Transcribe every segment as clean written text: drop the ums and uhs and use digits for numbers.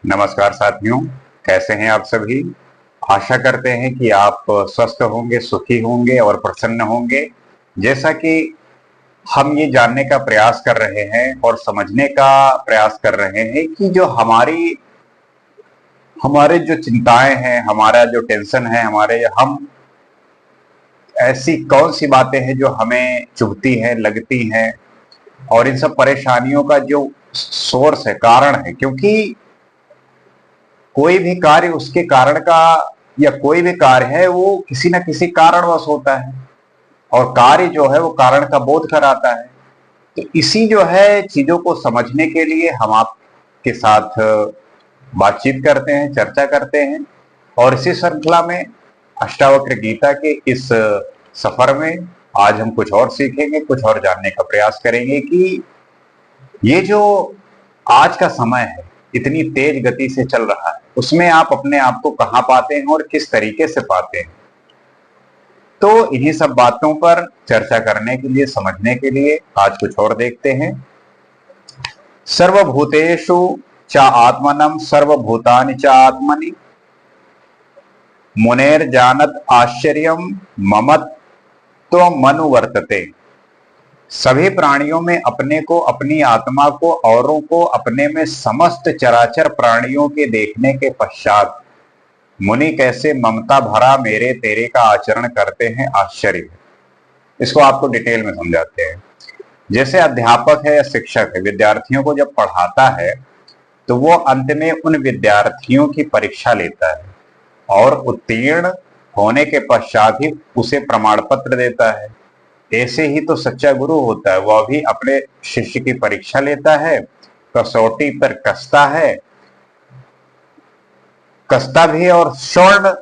नमस्कार साथियों, कैसे हैं आप सभी। आशा करते हैं कि आप स्वस्थ होंगे, सुखी होंगे और प्रसन्न होंगे। जैसा कि हम ये जानने का प्रयास कर रहे हैं और समझने का प्रयास कर रहे हैं कि जो हमारे जो चिंताएं हैं, हमारा जो टेंशन है, हमारे हम ऐसी कौन सी बातें हैं जो हमें चुभती हैं, लगती हैं, और इन सब परेशानियों का जो सोर्स है, कारण है। क्योंकि कोई भी कार्य उसके कारण का, या कोई भी कार्य है वो किसी न किसी कारणवश होता है, और कार्य जो है वो कारण का बोध कराता है। तो इसी जो है चीजों को समझने के लिए हम आपके साथ बातचीत करते हैं, चर्चा करते हैं। और इसी श्रृंखला में अष्टावक्र गीता के इस सफर में आज हम कुछ और सीखेंगे, कुछ और जानने का प्रयास करेंगे कि ये जो आज का समय है, इतनी तेज गति से चल रहा है, उसमें आप अपने आप को कहां पाते हैं और किस तरीके से पाते हैं। तो इन्हीं सब बातों पर चर्चा करने के लिए, समझने के लिए आज कुछ और देखते हैं। सर्वभूतेषु च आत्मनम सर्वभूतानि च आत्मनि मुनेर जानत आश्चर्यम ममत्वमनुवर्तते। सभी प्राणियों में अपने को, अपनी आत्मा को, औरों को अपने में समस्त चराचर प्राणियों के देखने के पश्चात मुनि कैसे ममता भरा मेरे तेरे का आचरण करते हैं, आश्चर्य। इसको आपको डिटेल में समझाते हैं। जैसे अध्यापक है या शिक्षक है, विद्यार्थियों को जब पढ़ाता है तो वो अंत में उन विद्यार्थियों की परीक्षा लेता है और उत्तीर्ण होने के पश्चात ही उसे प्रमाण पत्र देता है। ऐसे ही तो सच्चा गुरु होता है, वह भी अपने शिष्य की परीक्षा लेता है, कसौटी पर कसता भी, और स्वर्ण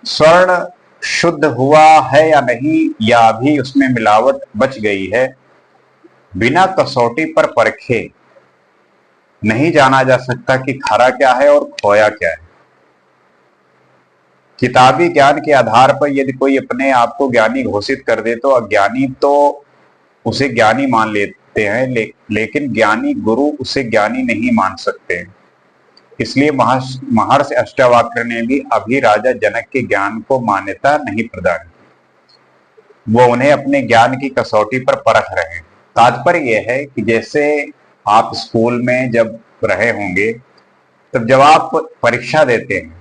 स्वर्ण शुद्ध हुआ है या नहीं, या अभी उसमें मिलावट बच गई है, बिना कसौटी पर परखे नहीं जाना जा सकता कि खरा क्या है और खोया क्या है। किताबी ज्ञान के आधार पर यदि कोई अपने आप को ज्ञानी घोषित कर दे तो अज्ञानी तो उसे ज्ञानी मान लेते हैं, लेकिन ज्ञानी गुरु उसे ज्ञानी नहीं मान सकते। इसलिए महर्षि अष्टावक्र ने भी अभी राजा जनक के ज्ञान को मान्यता नहीं प्रदान की। वो उन्हें अपने ज्ञान की कसौटी पर परख रहे हैं। तात्पर्य यह है कि जैसे आप स्कूल में जब रहे होंगे, तब जब आप परीक्षा देते हैं,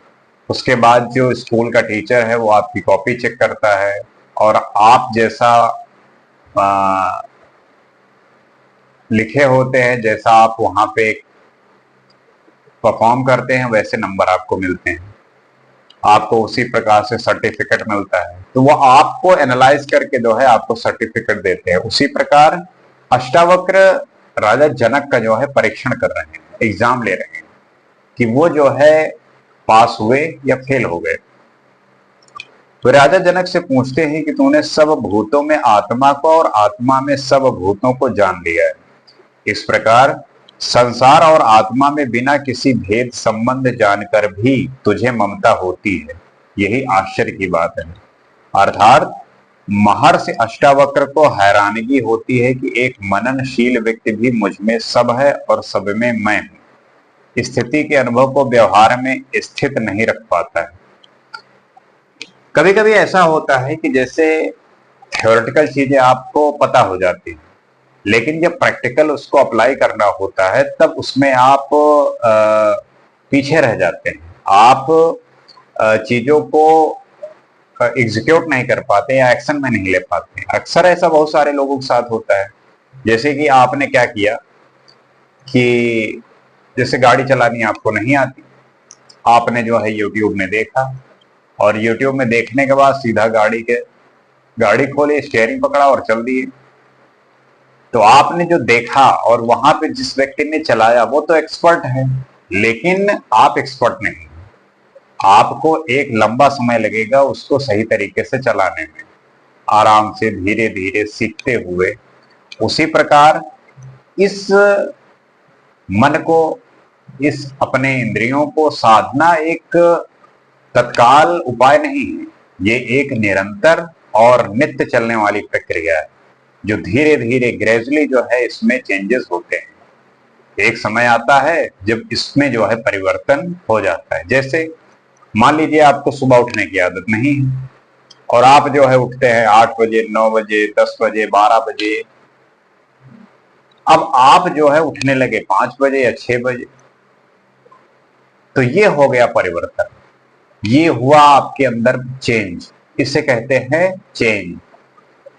उसके बाद जो स्कूल का टीचर है वो आपकी कॉपी चेक करता है, और आप जैसा लिखे होते हैं, जैसा आप वहां पे परफॉर्म करते हैं, वैसे नंबर आपको मिलते हैं। आपको उसी प्रकार से सर्टिफिकेट मिलता है। तो वो आपको एनालाइज करके जो है आपको सर्टिफिकेट देते हैं। उसी प्रकार अष्टावक्र राजा जनक का जो है परीक्षण कर रहे हैं, एग्जाम ले रहे हैं कि वो जो है पास हुए या फेल हो गए। तो राजा जनक से पूछते हैं कि तूने सब भूतों में आत्मा को और आत्मा में सब भूतों को जान लिया है। इस प्रकार संसार और आत्मा में बिना किसी भेद संबंध जानकर भी तुझे ममता होती है, यही आश्चर्य की बात है। अर्थात महर्षि अष्टावक्र को हैरानगी होती है कि एक मननशील व्यक्ति भी मुझ में सब है और सब में मैं हूं, स्थिति के अनुभव को व्यवहार में स्थित नहीं रख पाता है। कभी कभी ऐसा होता है कि जैसे थ्योरेटिकल चीजें आपको पता हो जाती हैं, लेकिन जब प्रैक्टिकल उसको अप्लाई करना होता है तब उसमें आप पीछे रह जाते हैं। आप चीजों को एग्जीक्यूट नहीं कर पाते या एक्शन में नहीं ले पाते। अक्सर ऐसा बहुत सारे लोगों के साथ होता है। जैसे कि आपने क्या किया कि जैसे गाड़ी चलानी आपको नहीं आती, आपने जो है यूट्यूब में देखा, और यूट्यूब में देखने के बाद सीधा गाड़ी खोली, स्टीयरिंग पकड़ा और चल दिए। तो आपने जो देखा और वहां पे जिस व्यक्ति ने चलाया वो तो एक्सपर्ट है, लेकिन आप एक्सपर्ट नहीं। आपको एक लंबा समय लगेगा उसको सही तरीके से चलाने में, आराम से धीरे धीरे सीखते हुए। उसी प्रकार इस मन को, इस अपने इंद्रियों को साधना एक तत्काल उपाय नहीं है। ये एक निरंतर और नित्य चलने वाली प्रक्रिया है, जो धीरे धीरे ग्रेजुअली जो है इसमें चेंजेस होते हैं। एक समय आता है जब इसमें जो है परिवर्तन हो जाता है। जैसे मान लीजिए आपको सुबह उठने की आदत नहीं है और आप जो है उठते हैं 8 बजे, 9 बजे, 10 बजे, 12 बजे। अब आप जो है उठने लगे 5 बजे या 6 बजे, तो ये हो गया परिवर्तन, ये हुआ आपके अंदर चेंज, इसे कहते हैं चेंज।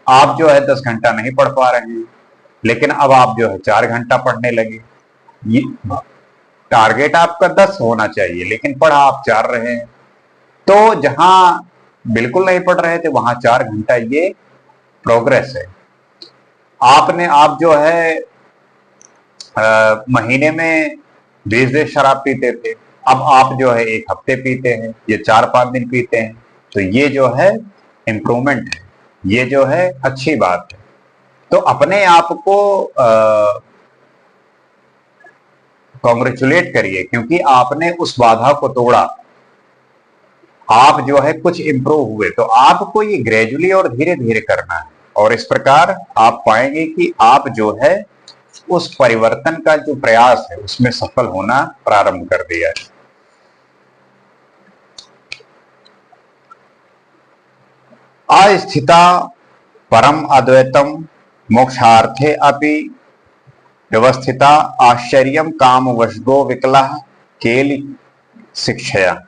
आप जो है 10 घंटा नहीं पढ़ पा रहे हैं, लेकिन अब आप जो है 4 घंटा पढ़ने लगे। ये टारगेट आपका 10 होना चाहिए, लेकिन पढ़ा आप 4 रहे हैं। तो जहां बिल्कुल नहीं पढ़ रहे थे वहां 4 घंटा, ये प्रोग्रेस है। आप जो है महीने में 20 दिन शराब पीते थे, अब आप जो है 1 हफ्ते पीते हैं, ये 4-5 दिन पीते हैं, तो ये जो है इम्प्रूवमेंट है, ये जो है अच्छी बात है। तो अपने आप को कॉन्ग्रेचुलेट करिए, क्योंकि आपने उस बाधा को तोड़ा, आप जो है कुछ इंप्रूव हुए। तो आपको ये ग्रेजुअली और धीरे धीरे करना है, और इस प्रकार आप पाएंगे कि आप जो है उस परिवर्तन का जो प्रयास है उसमें सफल होना प्रारंभ कर दिया है। अस्थिता परम अद्वैतम मोक्षार्थे अपि व्यवस्थिता आश्चर्यम काम वशगो विकला केल शिक्षया।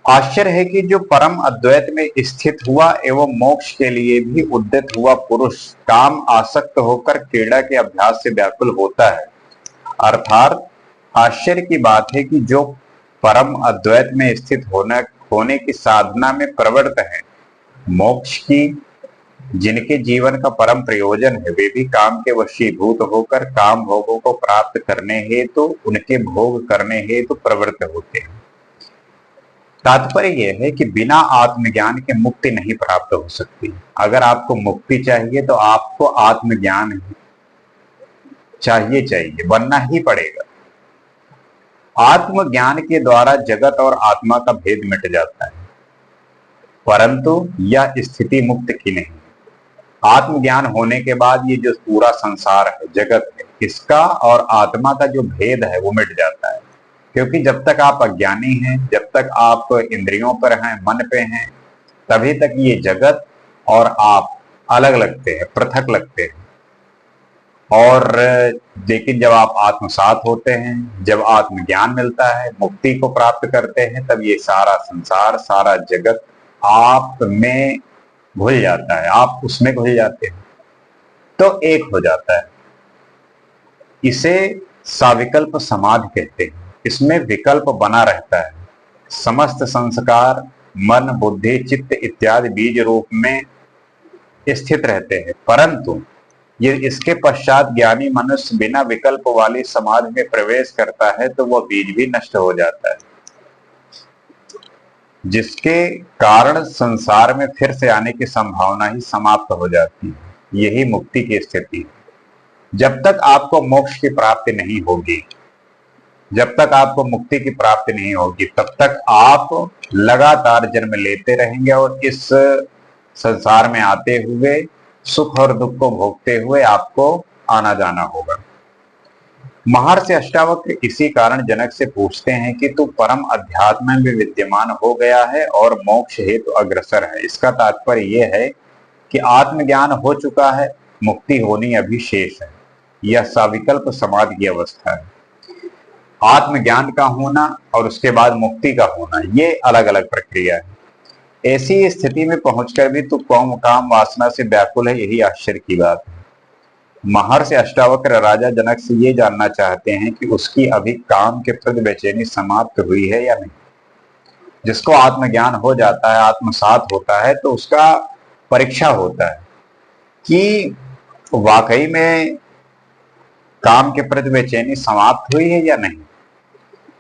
आश्चर्य है कि जो परम अद्वैत में स्थित हुआ एवं मोक्ष के लिए भी उद्यत हुआ पुरुष काम आसक्त होकर क्रीड़ा के अभ्यास से व्याकुल होता है। अर्थात आश्चर्य की बात है कि जो परम अद्वैत में स्थित होने की साधना में प्रवृत्त है, मोक्ष की जिनके जीवन का परम प्रयोजन है, वे भी काम के वशीभूत होकर काम भोगों को प्राप्त करने हेतु उनके भोग करने हेतु प्रवृत्त होते हैं। तात्पर्य यह है कि बिना आत्मज्ञान के मुक्ति नहीं प्राप्त हो सकती। अगर आपको मुक्ति चाहिए तो आपको आत्मज्ञान चाहिए, बनना ही पड़ेगा। आत्मज्ञान के द्वारा जगत और आत्मा का भेद मिट जाता है, परंतु यह स्थिति मुक्त की नहीं। आत्मज्ञान होने के बाद ये जो पूरा संसार है, जगत है, इसका और आत्मा का जो भेद है वो मिट जाता है। क्योंकि जब तक आप अज्ञानी हैं, जब तक आप इंद्रियों पर हैं, मन पे हैं, तभी तक ये जगत और आप अलग लगते हैं, पृथक लगते हैं। और लेकिन जब आप आत्मसात होते हैं, जब आत्मज्ञान मिलता है, मुक्ति को प्राप्त करते हैं, तब ये सारा संसार, सारा जगत आप में घुल जाता है, आप उसमें घुल जाते हैं, तो एक हो जाता है। इसे साविकल्प समाधि कहते हैं। इसमें विकल्प बना रहता है, समस्त संस्कार मन, बुद्धि, चित्त इत्यादि बीज रूप में स्थित रहते हैं, परंतु ये इसके पश्चात ज्ञानी मनुष्य बिना विकल्प वाली समाधि में प्रवेश करता है तो वह बीज भी नष्ट हो जाता है, जिसके कारण संसार में फिर से आने की संभावना ही समाप्त हो जाती है। यही मुक्ति की स्थिति है। जब तक आपको मोक्ष की प्राप्ति नहीं होगी, जब तक आपको मुक्ति की प्राप्ति नहीं होगी, तब तक आप लगातार जन्म लेते रहेंगे और इस संसार में आते हुए सुख और दुख को भोगते हुए आपको आना जाना होगा। महर्षि अष्टावक्र इसी कारण जनक से पूछते हैं कि तू परम अध्यात्म में विद्यमान हो गया है और मोक्ष हेतु अग्रसर है। इसका तात्पर्य यह है कि आत्मज्ञान हो चुका है, मुक्ति होनी अभी शेष है। यह सविकल्प समाधि की अवस्था है। आत्मज्ञान का होना और उसके बाद मुक्ति का होना, ये अलग अलग प्रक्रिया है। ऐसी स्थिति में पहुंचकर भी तू काम वासना से व्याकुल है, यही आश्चर्य की बात है। महर्षि अष्टावक्र राजा जनक से ये जानना चाहते हैं कि उसकी अभी काम के प्रति बेचैनी समाप्त हुई है या नहीं। जिसको आत्मज्ञान हो जाता है, आत्मसात होता है, तो उसका परीक्षा होता है कि वाकई में काम के प्रति बेचैनी समाप्त हुई है या नहीं।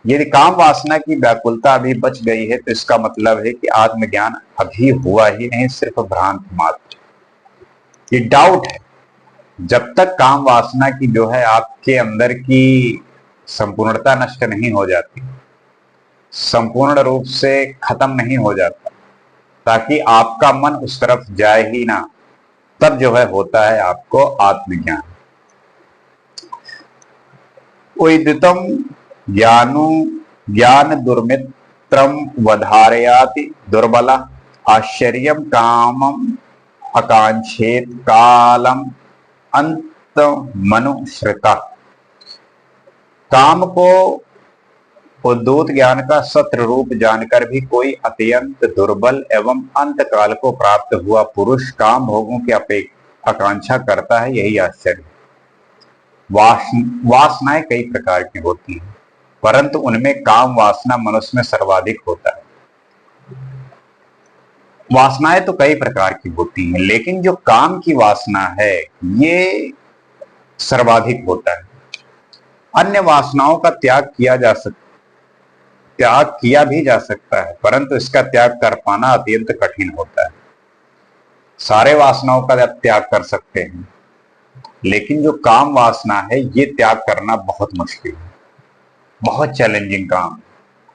यदि काम वासना की व्याकुलता अभी बच गई है तो इसका मतलब है कि आत्मज्ञान अभी हुआ ही नहीं, सिर्फ भ्रांति मात्र। ये डाउट है। जब तक काम वासना की जो है आपके अंदर की संपूर्णता नष्ट नहीं हो जाती, संपूर्ण रूप से खत्म नहीं हो जाता, ताकि आपका मन उस तरफ जाए ही ना, तब जो है होता है आपको आत्मज्ञान। उदितम ज्ञानु ज्ञान दुर्मित्रम वधारयाति दुर्बला आश्चर्यम कामम आकांक्षेत कालम अंत मनुश्रिता। काम को उद्धूत ज्ञान का सत्र रूप जानकर भी कोई अत्यंत दुर्बल एवं अंत काल को प्राप्त हुआ पुरुष काम भोगों की आकांक्षा करता है, यही आश्चर्य। वासनाएं कई प्रकार की होती हैं, परंतु उनमें काम वासना मनुष्य में सर्वाधिक होता है। वासनाएं तो कई प्रकार की होती हैं, लेकिन जो काम की वासना है ये सर्वाधिक होता है। अन्य वासनाओं का त्याग किया भी जा सकता है, परंतु इसका त्याग कर पाना अत्यंत कठिन होता है। सारे वासनाओं का त्याग कर सकते हैं, लेकिन जो काम वासना है ये त्याग करना बहुत मुश्किल है, बहुत चैलेंजिंग काम।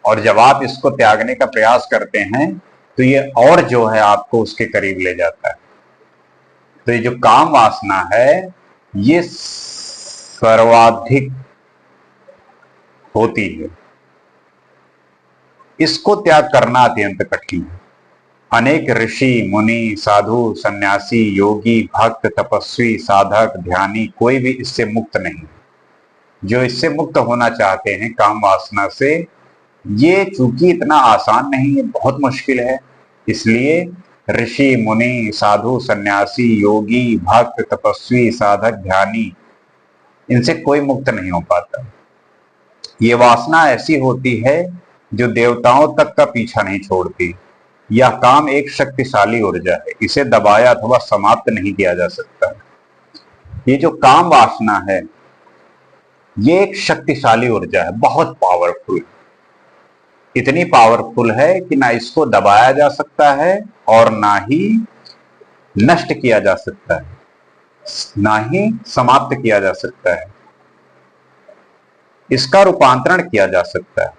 और जब आप इसको त्यागने का प्रयास करते हैं तो ये और जो है आपको उसके करीब ले जाता है। तो ये जो काम वासना है ये सर्वाधिक होती है, इसको त्याग करना अत्यंत कठिन है। अनेक ऋषि मुनि साधु सन्यासी योगी भक्त तपस्वी साधक ध्यानी कोई भी इससे मुक्त नहीं। जो इससे मुक्त होना चाहते हैं काम वासना से, ये चूंकि इतना आसान नहीं है, बहुत मुश्किल है, इसलिए ऋषि मुनि साधु सन्यासी योगी भक्त तपस्वी साधक ध्यानी इनसे कोई मुक्त नहीं हो पाता। ये वासना ऐसी होती है जो देवताओं तक का पीछा नहीं छोड़ती। यह काम एक शक्तिशाली ऊर्जा है, इसे दबाया अथवा समाप्त नहीं किया जा सकता। ये जो काम वासना है ये एक शक्तिशाली ऊर्जा है, बहुत पावरफुल। इतनी पावरफुल है कि ना इसको दबाया जा सकता है और ना ही नष्ट किया जा सकता है, ना ही समाप्त किया जा सकता है। इसका रूपांतरण किया जा सकता है,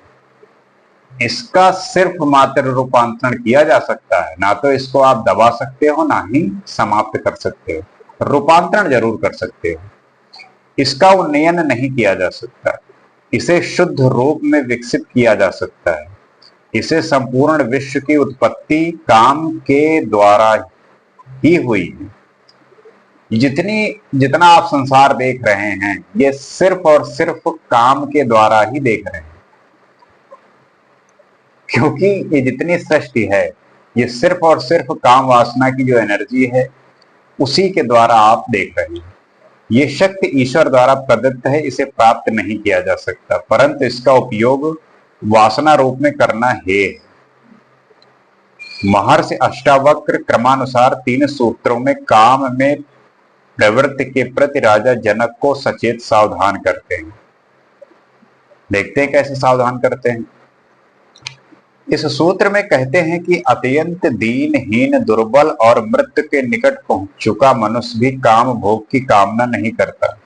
इसका सिर्फ मात्र रूपांतरण किया जा सकता है। ना तो इसको आप दबा सकते हो ना ही समाप्त कर सकते हो, रूपांतरण जरूर कर सकते हो। इसका उन्नयन नहीं किया जा सकता, इसे शुद्ध रूप में विकसित किया जा सकता है। इसे संपूर्ण विश्व की उत्पत्ति काम के द्वारा ही हुई है। जितना आप संसार देख रहे हैं ये सिर्फ और सिर्फ काम के द्वारा ही देख रहे हैं, क्योंकि ये जितनी सृष्टि है ये सिर्फ और सिर्फ काम वासना की जो एनर्जी है उसी के द्वारा आप देख रहे हैं। ये शक्ति ईश्वर द्वारा प्रदत्त है, इसे प्राप्त नहीं किया जा सकता, परंतु इसका उपयोग वासना रूप में करना है। महर्षि अष्टावक्र क्रमानुसार 3 सूत्रों में काम में प्रवृत्ति के प्रति राजा जनक को सचेत सावधान करते हैं। देखते हैं कैसे सावधान करते हैं। इस सूत्र में कहते हैं कि अत्यंत दीनहीन दुर्बल और मृत्यु के निकट पहुंच चुका मनुष्य भी काम भोग की कामना नहीं करता,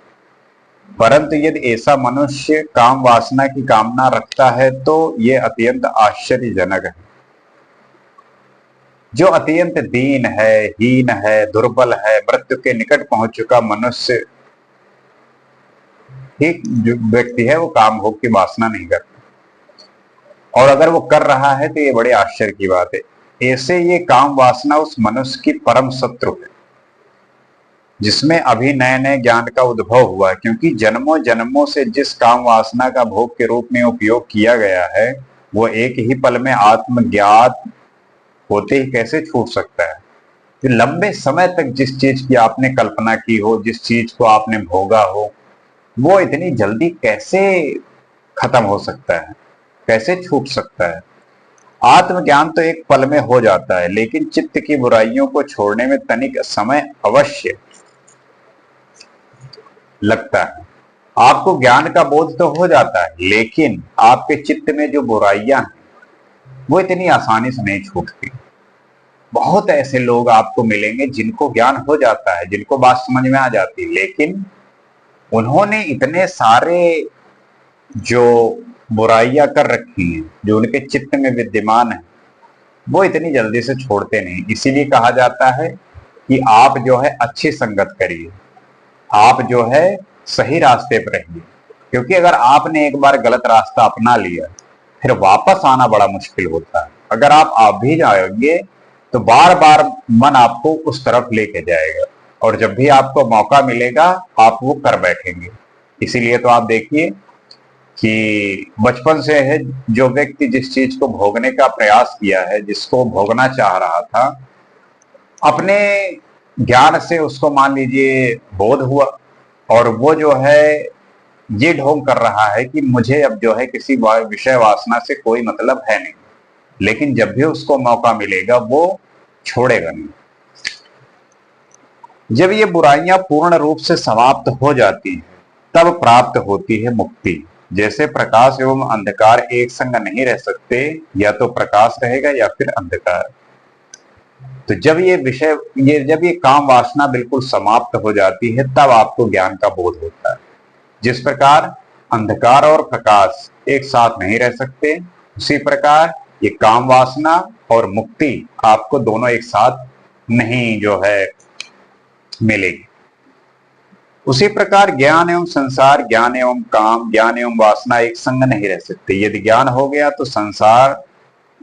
परंतु यदि ऐसा मनुष्य काम वासना की कामना रखता है तो यह अत्यंत आश्चर्यजनक है। जो अत्यंत दीन है, हीन है, दुर्बल है, मृत्यु के निकट पहुंच चुका मनुष्य एक जो व्यक्ति है वो काम भोग की वासना नहीं करता, और अगर वो कर रहा है तो ये बड़े आश्चर्य की बात है। ऐसे ये काम वासना उस मनुष्य की परम शत्रु है जिसमें अभी नए नए ज्ञान का उद्भव हुआ है, क्योंकि जन्मों जन्मों से जिस काम वासना का भोग के रूप में उपयोग किया गया है वो एक ही पल में आत्मज्ञात होते ही कैसे छूट सकता है। तो लंबे समय तक जिस चीज की आपने कल्पना की हो, जिस चीज को आपने भोगा हो, वो इतनी जल्दी कैसे खत्म हो सकता है, कैसे छूट सकता है। आत्मज्ञान तो एक पल में हो जाता है, लेकिन चित्त की बुराइयों को छोड़ने में तनिक समय अवश्य लगता है। आपको ज्ञान का बोध तो हो जाता है, लेकिन आपके चित्त में जो बुराइयां हैं वो इतनी आसानी से नहीं छूटती। बहुत ऐसे लोग आपको मिलेंगे जिनको ज्ञान हो जाता है, जिनको बात समझ में आ जाती है, लेकिन उन्होंने इतने सारे जो बुराइयां कर रखी हैं जो उनके चित्त में विद्यमान है वो इतनी जल्दी से छोड़ते नहीं। इसीलिए कहा जाता है कि आप जो है अच्छी संगत करिए, आप जो है सही रास्ते पर रहिए, क्योंकि अगर आपने एक बार गलत रास्ता अपना लिया फिर वापस आना बड़ा मुश्किल होता है। अगर आप भी जाओगे तो बार बार मन आपको उस तरफ लेके जाएगा और जब भी आपको मौका मिलेगा आप वो कर बैठेंगे। इसीलिए तो आप देखिए कि बचपन से है जो व्यक्ति जिस चीज को भोगने का प्रयास किया है, जिसको भोगना चाह रहा था, अपने ज्ञान से उसको मान लीजिए बोध हुआ और वो जो है ये ढोंग कर रहा है कि मुझे अब जो है किसी विषय वासना से कोई मतलब है नहीं, लेकिन जब भी उसको मौका मिलेगा वो छोड़ेगा नहीं। जब ये बुराइयां पूर्ण रूप से समाप्त हो जाती हैं तब प्राप्त होती है मुक्ति। जैसे प्रकाश एवं अंधकार एक संग नहीं रह सकते, या तो प्रकाश रहेगा या फिर अंधकार। तो जब ये काम वासना बिल्कुल समाप्त हो जाती है तब आपको ज्ञान का बोध होता है। जिस प्रकार अंधकार और प्रकाश एक साथ नहीं रह सकते, उसी प्रकार ये काम वासना और मुक्ति आपको दोनों एक साथ नहीं जो है मिलेगी। उसी प्रकार ज्ञान एवं संसार, ज्ञान एवं काम, ज्ञान एवं वासना एक संग नहीं रह सकते। यदि ज्ञान हो गया तो संसार,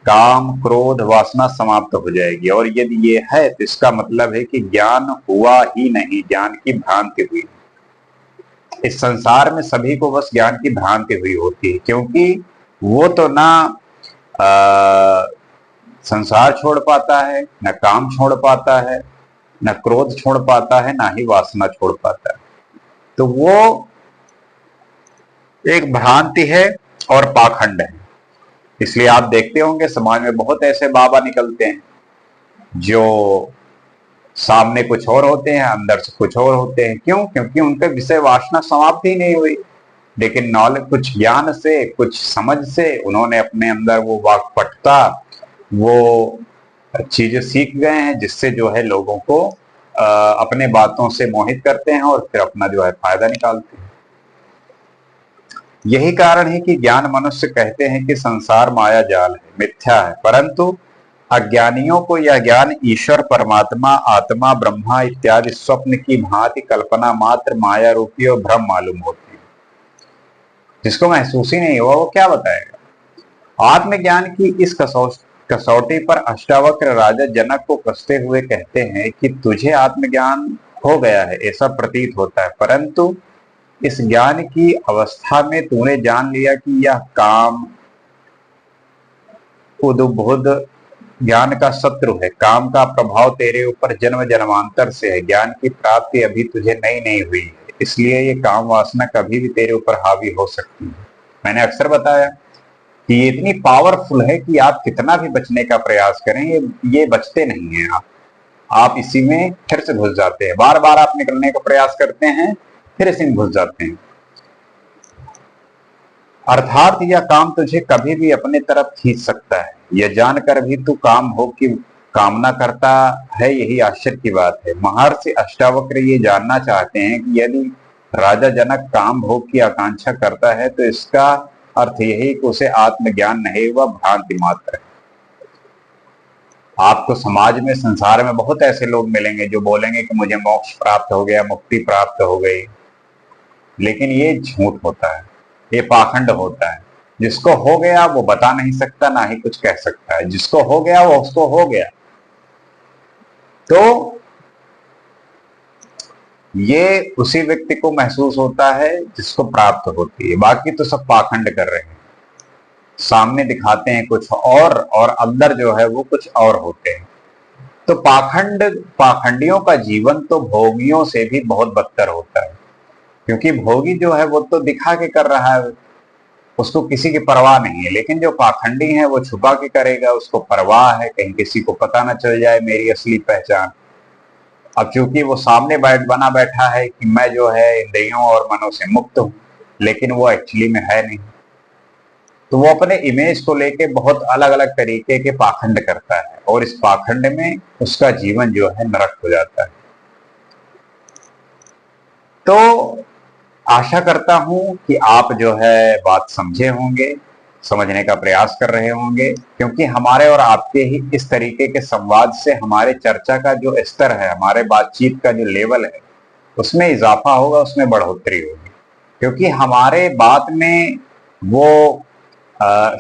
काम, क्रोध, वासना समाप्त हो जाएगी। और यदि ये है तो इसका मतलब है कि ज्ञान हुआ ही नहीं, ज्ञान की भ्रांति हुई। इस संसार में सभी को बस ज्ञान की भ्रांति हुई होती है, क्योंकि वो तो ना संसार छोड़ पाता है, न काम छोड़ पाता है, न क्रोध छोड़ पाता है, ना ही वासना छोड़ पाता है। तो वो एक भ्रांति है और पाखंड है। इसलिए आप देखते होंगे समाज में बहुत ऐसे बाबा निकलते हैं जो सामने कुछ और होते हैं, अंदर से कुछ और होते हैं। क्यों? क्योंकि उनके विषय वासना समाप्त ही नहीं हुई, लेकिन नॉलेज, कुछ ज्ञान से, कुछ समझ से उन्होंने अपने अंदर वो वाक्पटुता, वो चीजें सीख गए हैं जिससे जो है लोगों को अपने बातों से मोहित करते हैं और फिर अपना जो है फायदा निकालते हैं। यही कारण है कि ज्ञान मनुष्य कहते हैं कि संसार माया जाल है, मिथ्या है, परंतु अज्ञानियों को यह ज्ञान ईश्वर, परमात्मा, आत्मा, ब्रह्मा इत्यादि स्वप्न की भांति कल्पना मात्र, माया रूपी और भ्रम मालूम होती है। जिसको महसूस ही नहीं हुआ वो क्या बताएगा। आत्मज्ञान की इस कसौटी पर अष्टावक्र राजा जनक को कसते हुए कहते हैं कि तुझे आत्मज्ञान हो गया है ऐसा प्रतीत होता है, परंतु इस ज्ञान की अवस्था में तूने जान लिया कि यह काम उद्बुद्ध ज्ञान का शत्रु है। काम का प्रभाव तेरे ऊपर जन्म जन्मांतर से है। ज्ञान की प्राप्ति अभी तुझे नई नहीं हुई है, इसलिए ये काम वासना कभी भी तेरे ऊपर हावी हो सकती है। मैंने अक्सर बताया कि ये इतनी पावरफुल है कि आप कितना भी बचने का प्रयास करें ये बचते नहीं है। आप इसी में फिर से घुस जाते हैं। बार बार आप निकलने का प्रयास करते हैं, फिर इसी में घुस जाते हैं। अर्थात यह काम तुझे कभी भी अपने तरफ खींच सकता है। यह जानकर भी तू काम भोग की कामना करता है, यही आश्चर्य की बात है। महर्षि अष्टावक्र ये जानना चाहते हैं कि यदि राजा जनक काम भोग की आकांक्षा करता है तो इसका अर्थ यही कि उसे आत्मज्ञान नहीं हुआ, भ्रांति मात्र है। आपको समाज में, संसार में बहुत ऐसे लोग मिलेंगे जो बोलेंगे कि मुझे मोक्ष प्राप्त हो गया, मुक्ति प्राप्त हो गई, लेकिन ये झूठ होता है, ये पाखंड होता है। जिसको हो गया वो बता नहीं सकता, ना ही कुछ कह सकता है। जिसको हो गया वो उसको हो गया। तो ये उसी व्यक्ति को महसूस होता है जिसको प्राप्त होती है। बाकी तो सब पाखंड कर रहे हैं, सामने दिखाते हैं कुछ और अंदर जो है वो कुछ और होते हैं। तो पाखंडियों का जीवन तो भोगियों से भी बहुत बदतर होता है, क्योंकि भोगी जो है वो तो दिखा के कर रहा है, उसको किसी की परवाह नहीं है। लेकिन जो पाखंडी है वो छुपा के करेगा, उसको परवाह है कहीं किसी को पता ना चल जाए मेरी असली पहचान। अब चूंकि वो सामने बना बैठा है कि मैं जो है इंद्रियों और मनों से मुक्त हूं, लेकिन वो एक्चुअली में है नहीं। तो वो अपने इमेज को लेके बहुत अलग अलग तरीके के पाखंड करता है और इस पाखंड में उसका जीवन जो है नरक हो जाता है। तो आशा करता हूं कि आप जो है बात समझे होंगे, समझने का प्रयास कर रहे होंगे, क्योंकि हमारे और आपके ही इस तरीके के संवाद से हमारे चर्चा का जो स्तर है, हमारे बातचीत का जो लेवल है, उसमें इजाफा होगा, उसमें बढ़ोतरी होगी। क्योंकि हमारे बात में वो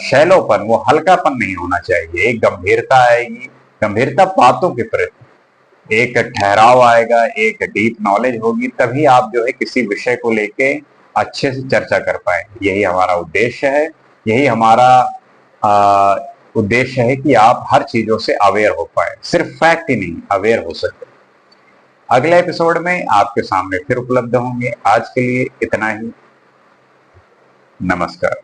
शैलोपन, वो हल्कापन नहीं होना चाहिए। एक गंभीरता आएगी, गंभीरता बातों के प्रति, एक ठहराव आएगा, एक डीप नॉलेज होगी, तभी आप जो है किसी विषय को लेके अच्छे से चर्चा कर पाएंगे। यही हमारा उद्देश्य है, यही हमारा उद्देश्य है कि आप हर चीजों से अवेयर हो पाए, सिर्फ फैक्ट ही नहीं, अवेयर हो सके। अगले एपिसोड में आपके सामने फिर उपलब्ध होंगे। आज के लिए इतना ही। नमस्कार।